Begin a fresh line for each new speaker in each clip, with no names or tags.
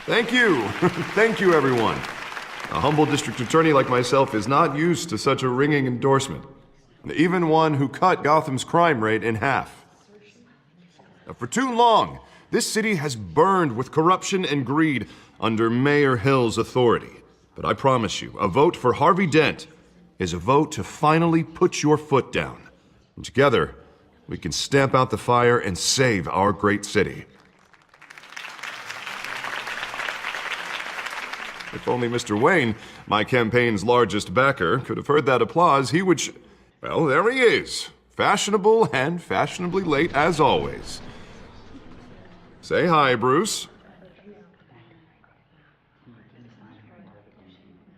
Thank you. Thank you, everyone. A humble district attorney like myself is not used to such a ringing endorsement. Even one who cut Gotham's crime rate in half. Now, for too long, this city has burned with corruption and greed under Mayor Hill's authority. But I promise you, a vote for Harvey Dent is a vote to finally put your foot down. And together, we can stamp out the fire and save our great city. If only Mr. Wayne, my campaign's largest backer, could have heard that applause, he would well, there he is. Fashionable and fashionably late as always. Say hi, Bruce.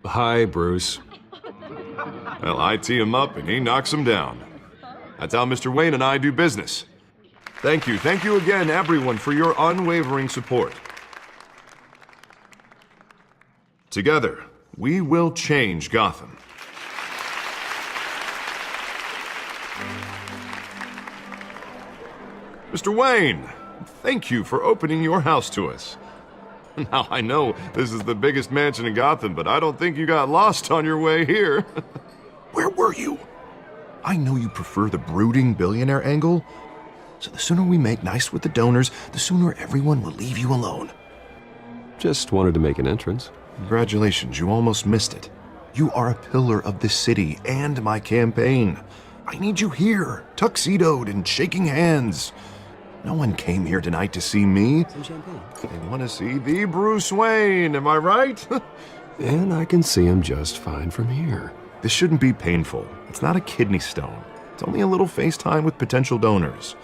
Hi, Bruce.
Well, I tee him up and he knocks him down. That's how Mr. Wayne and I do business. Thank you again, everyone, for your unwavering support. Together, we will change Gotham. Mr. Wayne, thank you for opening your house to us. Now, I know this is the biggest mansion in Gotham, but I don't think you got lost on your way here. Where were you? I know you prefer the brooding billionaire angle, so the sooner we make nice with the donors, the sooner everyone will leave you alone.
Just wanted to make an entrance.
Congratulations, you almost missed it. You are a pillar of this city and my campaign. I need you here, tuxedoed and shaking hands. No one came here tonight to see me.
Some champagne.
They want to see the Bruce Wayne, am I right?
And I can see him just fine from here.
This shouldn't be painful. It's not a kidney stone. It's only a little FaceTime with potential donors.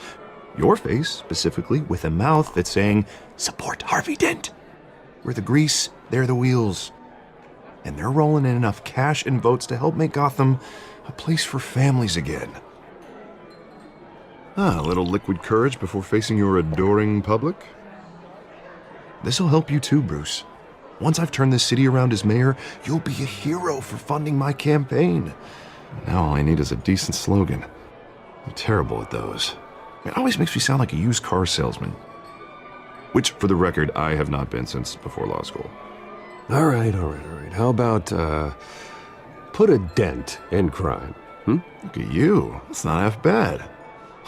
Your face, specifically, with a mouth that's saying, support Harvey Dent. We're the grease, they're the wheels. And they're rolling in enough cash and votes to help make Gotham a place for families again. A little liquid courage before facing your adoring public. This'll help you too, Bruce. Once I've turned this city around as mayor, you'll be a hero for funding my campaign. Now all I need is a decent slogan. I'm terrible at those. It always makes me sound like a used car salesman. Which, for the record, I have not been since before law school.
All right. How about, put a dent in crime,
Look at you. That's not half bad.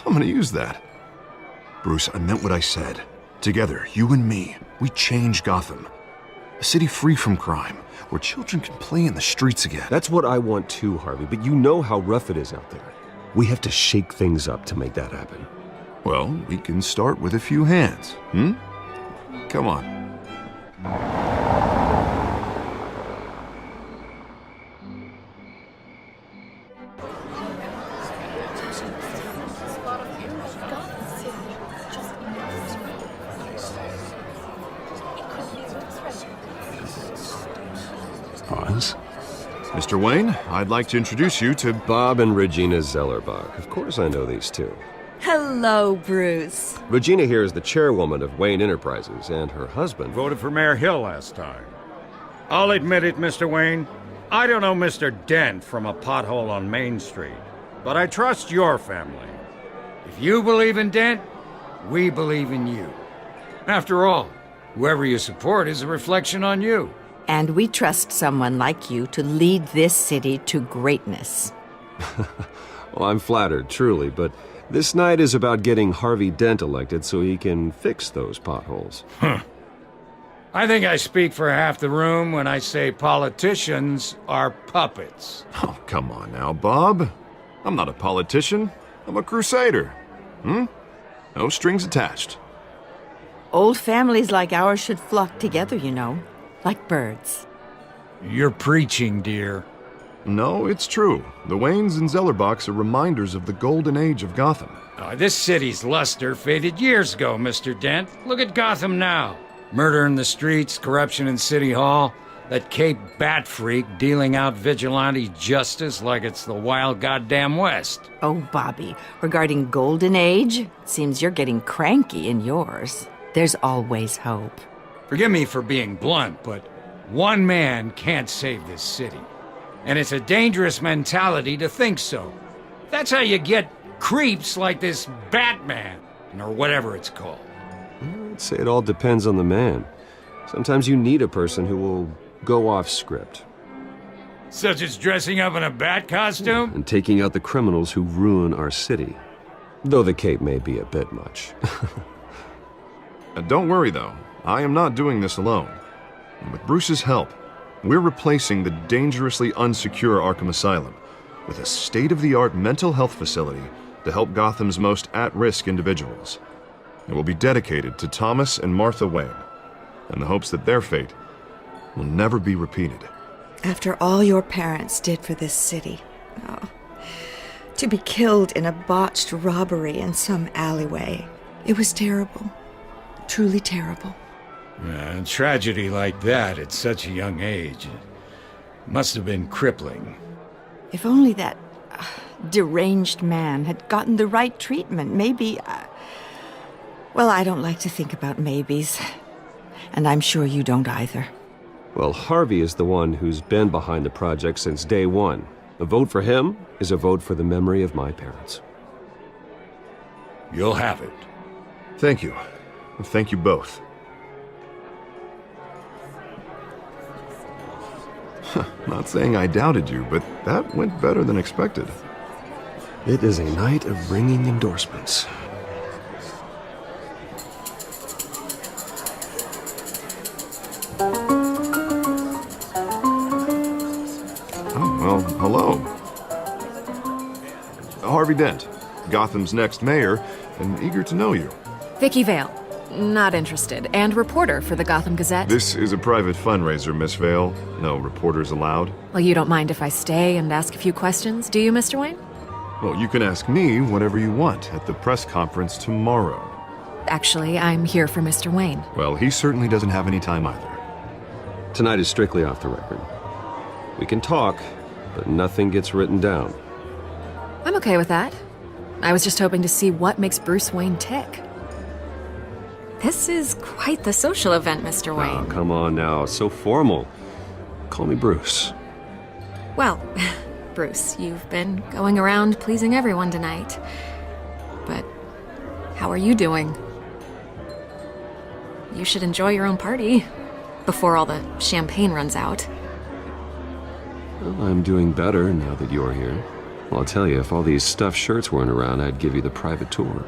I'm gonna use that. Bruce, I meant what I said. Together, you and me, we change Gotham. A city free from crime, where children can play in the streets again.
That's what I want too, Harvey, but you know how rough it is out there. We have to shake things up to make that happen.
Well, we can start with a few hands, Come on.
Pause.
Mr. Wayne, I'd like to introduce you to
Bob and Regina Zellerbach. Of course I know these two.
Hello, Bruce.
Regina here is the chairwoman of Wayne Enterprises, and her husband...
Voted for Mayor Hill last time. I'll admit it, Mr. Wayne. I don't know Mr. Dent from a pothole on Main Street, but I trust your family. If you believe in Dent, we believe in you. After all, whoever you support is a reflection on you.
And we trust someone like you to lead this city to greatness.
Well, I'm flattered, truly, but this night is about getting Harvey Dent elected so he can fix those potholes.
I think I speak for half the room when I say politicians are puppets.
Oh, come on now, Bob. I'm not a politician. I'm a crusader. No strings attached.
Old families like ours should flock together, you know, like birds.
You're preaching, dear.
No, it's true. The Waynes and Zellerbachs are reminders of the golden age of Gotham.
This city's luster faded years ago, Mr. Dent. Look at Gotham now. Murder in the streets, corruption in City Hall, that Cape Bat freak dealing out vigilante justice like it's the wild goddamn West.
Oh, Bobby, regarding Golden Age, seems you're getting cranky in yours. There's always hope.
Forgive me for being blunt, but one man can't save this city. And it's a dangerous mentality to think so. That's how you get creeps like this Batman, or whatever it's called.
I'd say it all depends on the man. Sometimes you need a person who will go off script
Such as dressing up in a bat costume?
and taking out the criminals who ruin our city. Though the cape may be a bit much.
Don't worry, though. I am not doing this alone. And with Bruce's help, we're replacing the dangerously unsecure Arkham Asylum with a state-of-the-art mental health facility to help Gotham's most at-risk individuals. It will be dedicated to Thomas and Martha Wayne, in the hopes that their fate will never be repeated.
After all your parents did for this city, oh, to be killed in a botched robbery in some alleyway, it was terrible. Truly terrible.
A tragedy like that at such a young age must have been crippling.
If only that deranged man had gotten the right treatment, maybe... well, I don't like to think about maybes. And I'm sure you don't either.
Well, Harvey is the one who's been behind the project since day one. A vote for him is a vote for the memory of my parents.
You'll have it.
Thank you. Thank you both. Not saying I doubted you, but that went better than expected.
It is a night of ringing endorsements.
Oh, well, hello. Harvey Dent, Gotham's next mayor, and eager to know you.
Vicky Vale. Not interested. And reporter for the Gotham Gazette.
This is a private fundraiser, Miss Vale. No reporters allowed.
Well, you don't mind if I stay and ask a few questions, do you, Mr. Wayne?
Well, you can ask me whatever you want at the press conference tomorrow.
Actually, I'm here for Mr. Wayne.
Well, he certainly doesn't have any time either.
Tonight is strictly off the record. We can talk, but nothing gets written down.
I'm okay with that. I was just hoping to see what makes Bruce Wayne tick. This is quite the social event, Mr.
Oh,
Wayne.
come on now. So formal. Call me Bruce.
Well, Bruce, you've been going around pleasing everyone tonight. But how are you doing? You should enjoy your own party before all the champagne runs out.
Well, I'm doing better now that you're here. Well, I'll tell you, if all these stuffed shirts weren't around, I'd give you the private tour.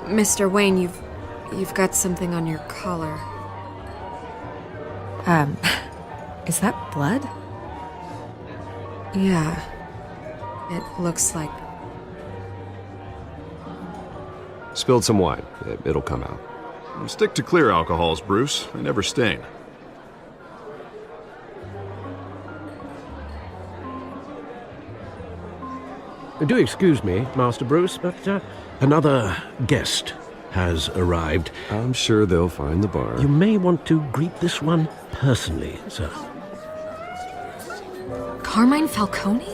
Mr. Wayne, you've got something on your collar. Is that blood? Yeah. It looks like...
Spilled some wine. It'll come out.
Stick to clear alcohols, Bruce. They never stain.
Do excuse me, Master Bruce, but another guest has arrived.
I'm sure they'll find the bar.
You may want to greet this one personally, sir.
Carmine Falcone?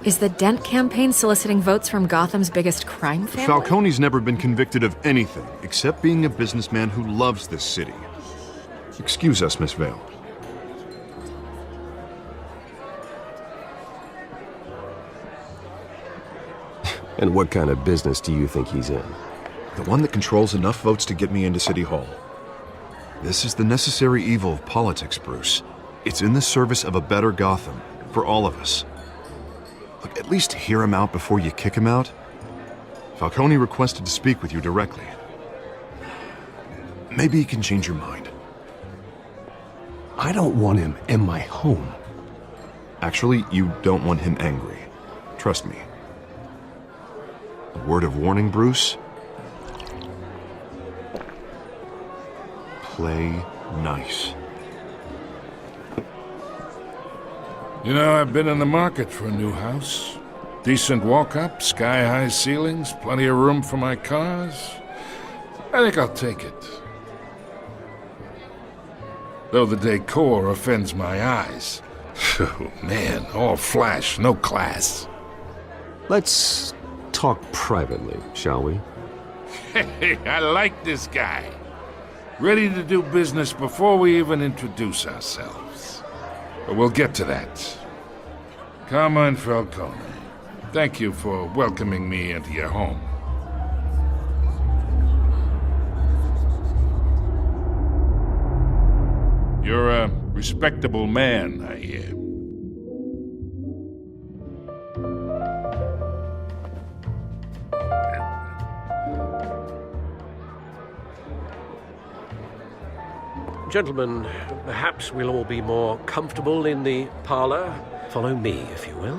Is the Dent campaign soliciting votes from Gotham's biggest crime family?
Falcone's never been convicted of anything except being a businessman who loves this city. Excuse us, Miss Vale.
And what kind of business do you think he's in?
The one that controls enough votes to get me into City Hall. This is the necessary evil of politics, Bruce. It's in the service of a better Gotham, for all of us. Look, at least hear him out before you kick him out. Falcone requested to speak with you directly. Maybe he can change your mind.
I don't want him in my home.
Actually, you don't want him angry. Trust me. A word of warning, Bruce. Play nice.
You know, I've been in the market for a new house. Decent walk-up, sky-high ceilings, plenty of room for my cars. I think I'll take it. Though the decor offends my eyes. Oh, man, all flash, no class.
Let's talk privately, shall we?
Hey, I like this guy. Ready to do business before we even introduce ourselves. But we'll get to that. Carmine Falcone, thank you for welcoming me into your home. You're a respectable man, I hear.
Gentlemen, perhaps we'll all be more comfortable in the parlor. Follow me, if you will.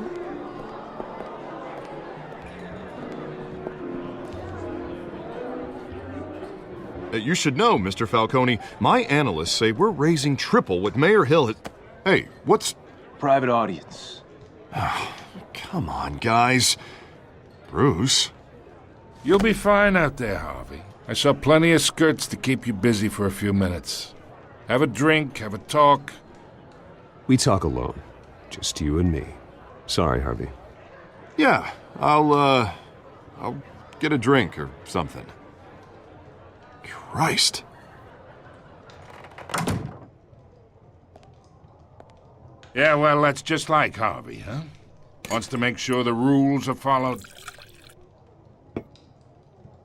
You should know, Mr. Falcone, my analysts say we're raising triple what Mayor Hill has... Hey, what's...
Private audience.
Come on, guys. Bruce?
You'll be fine out there, Harvey. I saw plenty of skirts to keep you busy for a few minutes. Have a drink, have a talk.
We talk alone. Just you and me. Sorry, Harvey.
Yeah, I'll get a drink or something. Christ.
Yeah, well, that's just like Harvey, huh? Wants to make sure the rules are followed.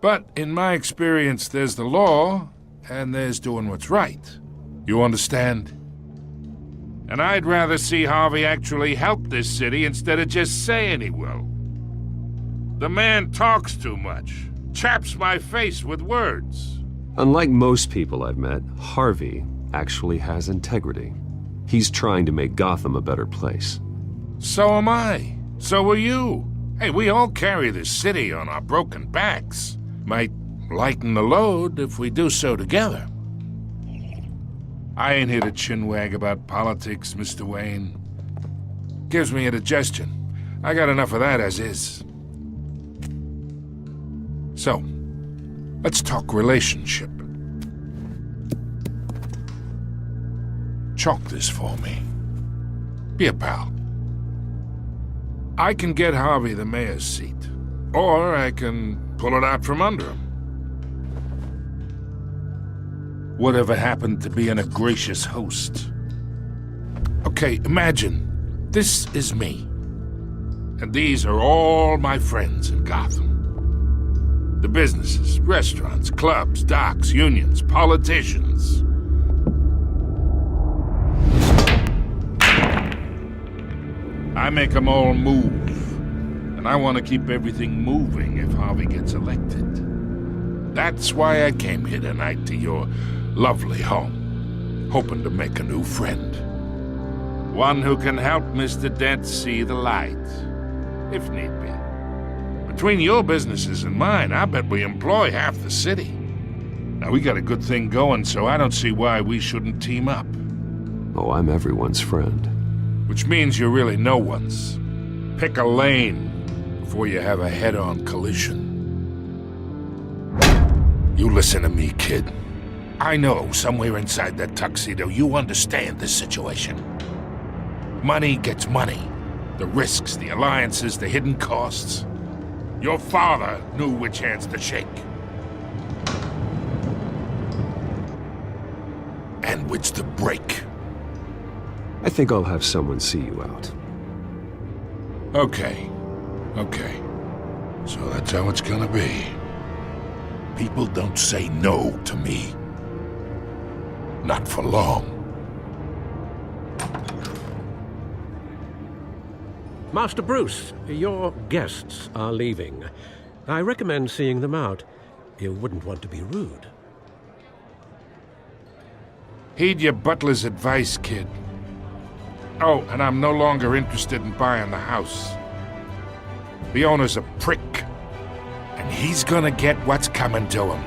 But in my experience, there's the law, and there's doing what's right. You understand? And I'd rather see Harvey actually help this city instead of just saying he will. The man talks too much, chaps my face with words.
Unlike most people I've met, Harvey actually has integrity. He's trying to make Gotham a better place.
So am I. So are you. Hey, we all carry this city on our broken backs. Might lighten the load if we do so together. I ain't here to chinwag about politics, Mr. Wayne. Gives me indigestion. I got enough of that as is. So, let's talk relationship. Chalk this for me. Be a pal. I can get Harvey the mayor's seat, or I can pull it out from under him. Whatever happened to being a gracious host? Okay, imagine this is me, and these are all my friends in Gotham. The businesses, restaurants, clubs, docks, unions, politicians. I make them all move, and I want to keep everything moving if Harvey gets elected. That's why I came here tonight to your lovely home, hoping to make a new friend. One who can help Mr. Dent see the light, if need be. Between your businesses and mine, I bet we employ half the city. Now, we got a good thing going, so I don't see why we shouldn't team up.
Oh, I'm everyone's friend.
Which means you're really no one's. Pick a lane before you have a head-on collision. You listen to me, kid. I know somewhere inside that tuxedo you understand this situation. Money gets money. The risks, the alliances, the hidden costs. Your father knew which hands to shake. And which to break.
I think I'll have someone see you out.
Okay. So that's how it's gonna be. People don't say no to me. Not for long.
Master Bruce, your guests are leaving. I recommend seeing them out. You wouldn't want to be rude.
Heed your butler's advice, kid. Oh, and I'm no longer interested in buying the house. The owner's a prick, and he's gonna get what's coming to him.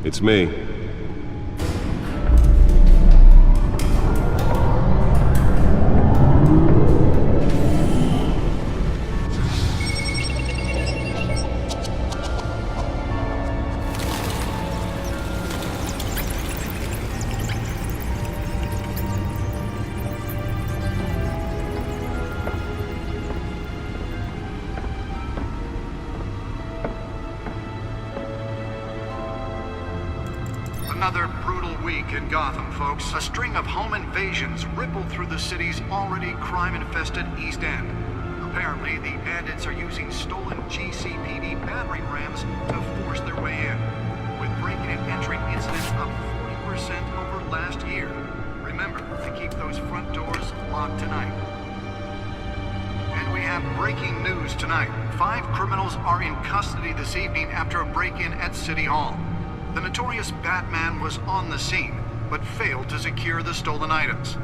It's me.
another brutal week in Gotham, folks. A string of home invasions rippled through the city's already crime-infested East End. Apparently, the bandits are using stolen GCPD battering rams to force their way in, with break-in and entry incidents up 40% over last year. Remember to keep those front doors locked tonight. And we have breaking news tonight. 5 criminals are in custody this evening after a break-in at City Hall. The notorious Batman was on the scene, but failed to secure the stolen items.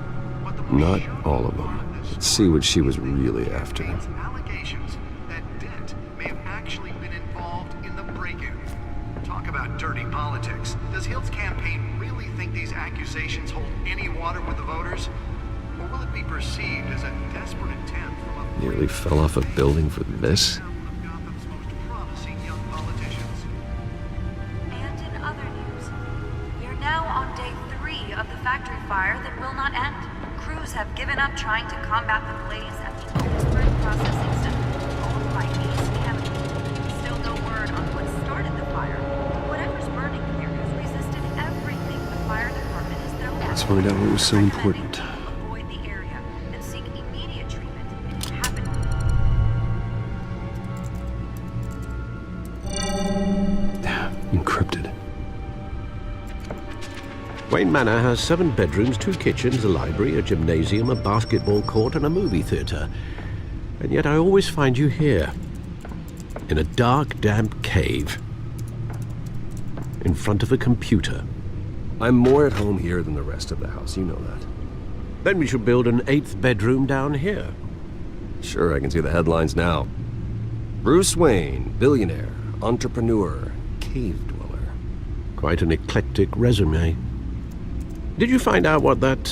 Not all of them. Let's see what she was really after.
Allegations that Dent may have actually been involved in the break-in. Talk about dirty politics. Does Hill's campaign really think these accusations hold any water with the voters? Or will it be perceived as a desperate attempt from a...
Nearly fell off a building for this?
And in other news, we are now on day 3 of the factory fire that will not end. Crews have given up trying to combat the blaze at the Oakland processing center, owned by East Chemical. Still no word on what started the fire. Whatever's burning here has resisted everything the fire department has thrown at it.
Let's find out what was so important.
Avoid the area and seek immediate treatment if you happen.
Encrypted.
Wayne Manor has 7 bedrooms, 2 kitchens, a library, a gymnasium, a basketball court, and a movie theater. And yet I always find you here, in a dark, damp cave, in front of a computer.
I'm more at home here than the rest of the house, you know that.
Then we should build an 8th bedroom down here.
Sure, I can see the headlines now. Bruce Wayne, billionaire, entrepreneur, cave dweller.
Quite an eclectic resume. Did you find out what that,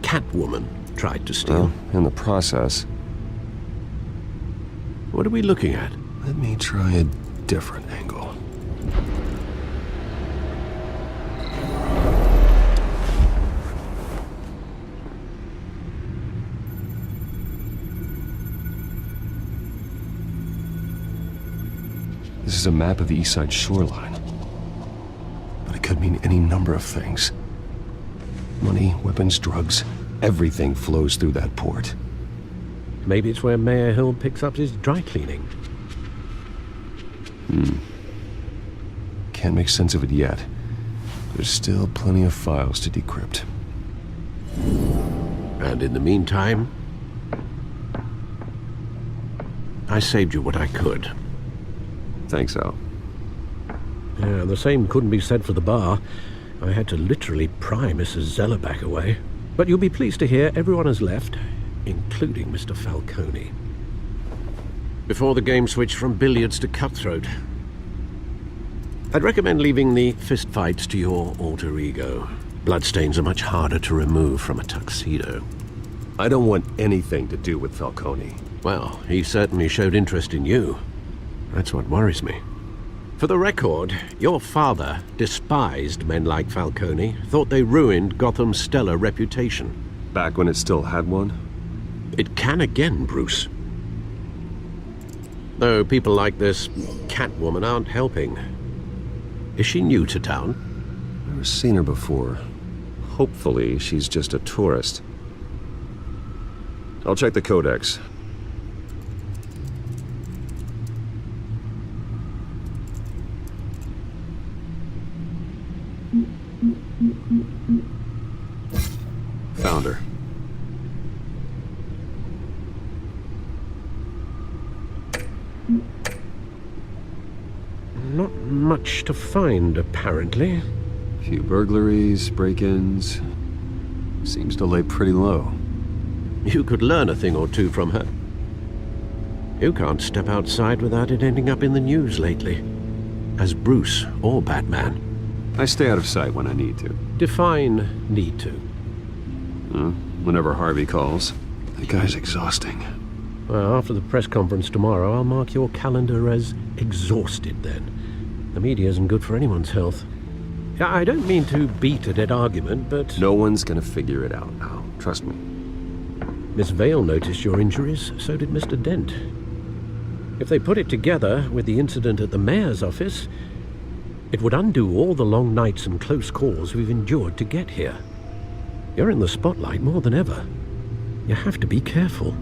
Catwoman tried to steal?
Well, in the process.
What are we looking at?
Let me try a different angle. This is a map of the East Side shoreline. But it could mean any number of things. Money, weapons, drugs, everything flows through that port.
Maybe it's where Mayor Hill picks up his dry cleaning.
Can't make sense of it yet. There's still plenty of files to decrypt.
And in the meantime, I saved you what I could.
Thanks, Al.
Yeah, the same couldn't be said for the bar. I had to literally pry Mrs. Zellerback away. But you'll be pleased to hear everyone has left, including Mr. Falcone. Before the game switched from billiards to cutthroat. I'd recommend leaving the fistfights to your alter ego. Bloodstains are much harder to remove from a tuxedo.
I don't want anything to do with Falcone.
Well, he certainly showed interest in you. That's what worries me. For the record, your father despised men like Falcone, thought they ruined Gotham's stellar reputation.
Back when it still had one?
It can again, Bruce. Though people like this Catwoman aren't helping. Is she new to town?
Never seen her before. Hopefully, she's just a tourist. I'll check the codex. Found her.
Not much to find, apparently.
Few burglaries, break-ins. Seems to lay pretty low.
You could learn a thing or two from her. You can't step outside without it ending up in the news lately. As Bruce or Batman.
I stay out of sight when I need to.
Define need to.
Whenever Harvey calls. That guy's exhausting.
Well, after the press conference tomorrow, I'll mark your calendar as exhausted then. The media isn't good for anyone's health. I don't mean to beat a dead argument, but...
No one's gonna figure it out now. Trust me.
Miss Vale noticed your injuries, so did Mr. Dent. If they put it together with the incident at the mayor's office, It would undo all the long nights and close calls we've endured to get here. You're in the spotlight more than ever. You have to be careful.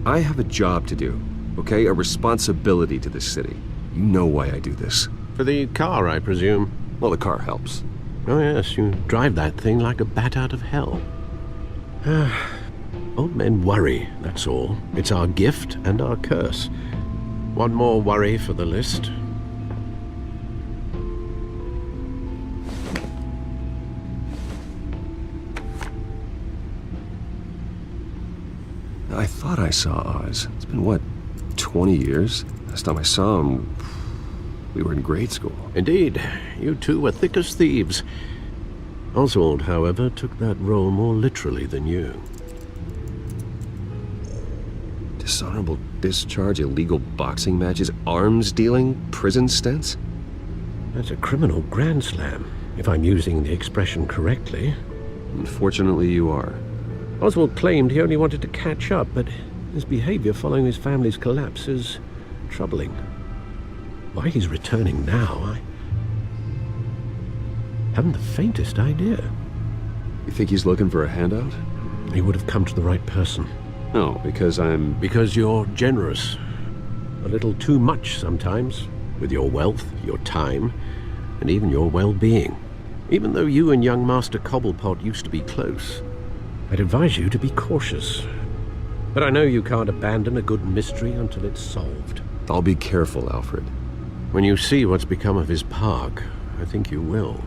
I have a job to do, okay? A responsibility to this city. You know why I do this.
For the car, I presume.
Well, the car helps.
Oh yes, you drive that thing like a bat out of hell. Old men worry, that's all. It's our gift and our curse. One more worry for the list.
I thought I saw Oz. It's been, what, 20 years? Last time I saw him, we were in grade school.
Indeed, you two were thick as thieves. Oswald, however, took that role more literally than you.
Dishonorable discharge, illegal boxing matches, arms dealing, prison stints?
That's a criminal grand slam, if I'm using the expression correctly.
Unfortunately, you are.
Oswald claimed he only wanted to catch up, but his behavior following his family's collapse is troubling. Why he's returning now, I haven't the faintest idea.
You think he's looking for a handout?
He would have come to the right person.
No, because
Because you're generous. A little too much sometimes, with your wealth, your time, and even your well-being. Even though you and young Master Cobblepot used to be close, I'd advise you to be cautious. But I know you can't abandon a good mystery until it's solved.
I'll be careful, Alfred.
When you see what's become of his park, I think you will.